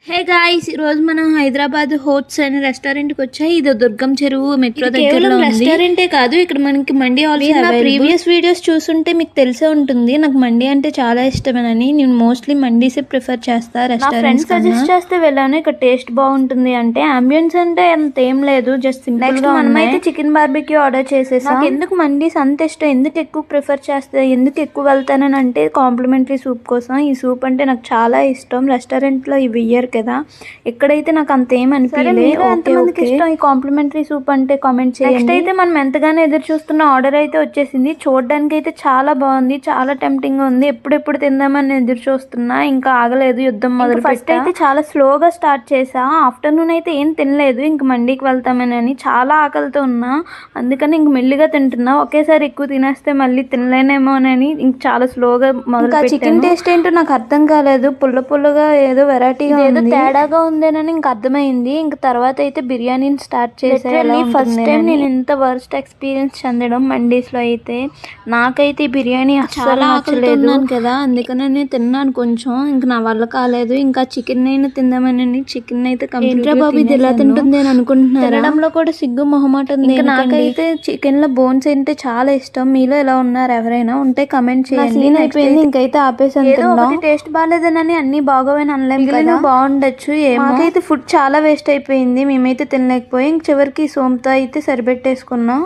Hey guys, ఈ రోజు మనం హైదరాబాద్ హోట్స్ అనే రెస్టారెంట్ కి వచ్చాయి. ఇది దుర్గం చెరువు మెట్రో దగ్గరలో ఉంది. రెస్టారెంటే కాదు, ఇక్కడ మనకి మండి ఆల్సో అవైలబుల్. ప్రీవియస్ వీడియోస్ చూసుంటే మీకు తెలిసే ఉంటుంది నాకు మండి అంటే చాలా ఇష్టమేనని. నేను మోస్ట్లీ మండీసే ప్రిఫర్ చేస్తా రెస్టారెంట్స్ కన్నా. సజెస్ట్ చేస్తే వెళ్ళాను, ఇక్కడ టేస్ట్ బాగుంటుంది అంటే. అంబియన్స్ అంటే అంత ఏం లేదు, జస్ట్ సింపుల్ గా. మనమైతే చికెన్ బార్బిక్యూ ఆర్డర్ చేసేసాం. నాకు ఎందుకు మండీస్ అంత ఇష్టం, ఎందుకు ఎక్కువ ప్రిఫర్ చేస్తా, ఎందుకు ఎక్కువ వెళ్తానని అంటే కాంప్లిమెంటరీ సూప్ కోసం. ఈ సూప్ అంటే నాకు చాలా ఇష్టం. రెస్టారెంట్ లో ఇవి ఇయ్యరు కదా, ఎక్కడైతే నాకు అంత ఏం అనిపించలేదు. ఎంతమందికి ఇష్టం ఈ కాంప్లిమెంటరీ సూప్ అంటే కామెంట్ చేయండి. నెక్స్ట్ అయితే మనం ఎంతగానో ఎదురు చూస్తున్న ఆర్డర్ అయితే వచ్చేసింది. చూడడానికి అయితే చాలా బాగుంది, చాలా టెంప్టింగ్ గా ఉంది. ఎప్పుడెప్పుడు తిందామని ఎదురు చూస్తున్నా, ఇంకా ఆగలేదు, యుద్ధం మొదలు. ఫస్ట్ అయితే చాలా స్లోగా స్టార్ట్ చేసా. ఆఫ్టర్నూన్ అయితే ఏం తినలేదు, ఇంక మండీకి వెళ్తామని చాలా ఆకలితో ఉన్నా. అందుకని ఇంక మెల్లిగా తింటున్నా. ఒకేసారి ఎక్కువ తినేస్తే మళ్ళీ తినలేనేమో అని ఇంక చాలా స్లోగా మొదలు. చికెన్ టేస్ట్ ఏంటో నాకు అర్థం కాలేదు, పుల్ల పుల్లగా ఏదో వెరైటీగా ఏదో తేడాగా ఉందేనని ఇంక అర్థమైంది. ఇంక తర్వాత అయితే బిర్యానీని స్టార్ట్ చేసేయాలి. ఫస్ట్ టైం నేను ఇంత వర్స్ట్ ఎక్స్పీరియన్స్ చెందడం మండీస్ లో అయితే. నాకైతే బిర్యానీ అస్సలు నచ్చలేదు కదా, అందుకని నేను తిన్నాను కొంచెం. ఇంక నా వల్ల కాలేదు. ఇంకా చికెన్ అయినా తిందామని చికెన్ అయితే కంప్లీట్ బాబు ఇది ఎలా తింటుంది అని అనుకుంటున్నాను. తినడంలో కూడా సిగ్గు మొహమాట ఉంది. నాకైతే చికెన్ లో బోన్స్ అంటే చాలా ఇష్టం. మీలో ఎలా ఉన్నారు, ఎవరైనా ఉంటే కమెంట్ చేయండి. అయిపోయింది, ఇంకైతే ఆపేసాను. టేస్ట్ బాగాలేదని అన్ని బాగోవని అనలేము కదా, బాగుండొచ్చు. మాకైతే ఫుడ్ చాలా వేస్ట్ అయిపోయింది, మేమైతే తినలేకపోయి ఇంక చివరికి సోంతో అయితే సరిపెట్టేసుకున్నాం.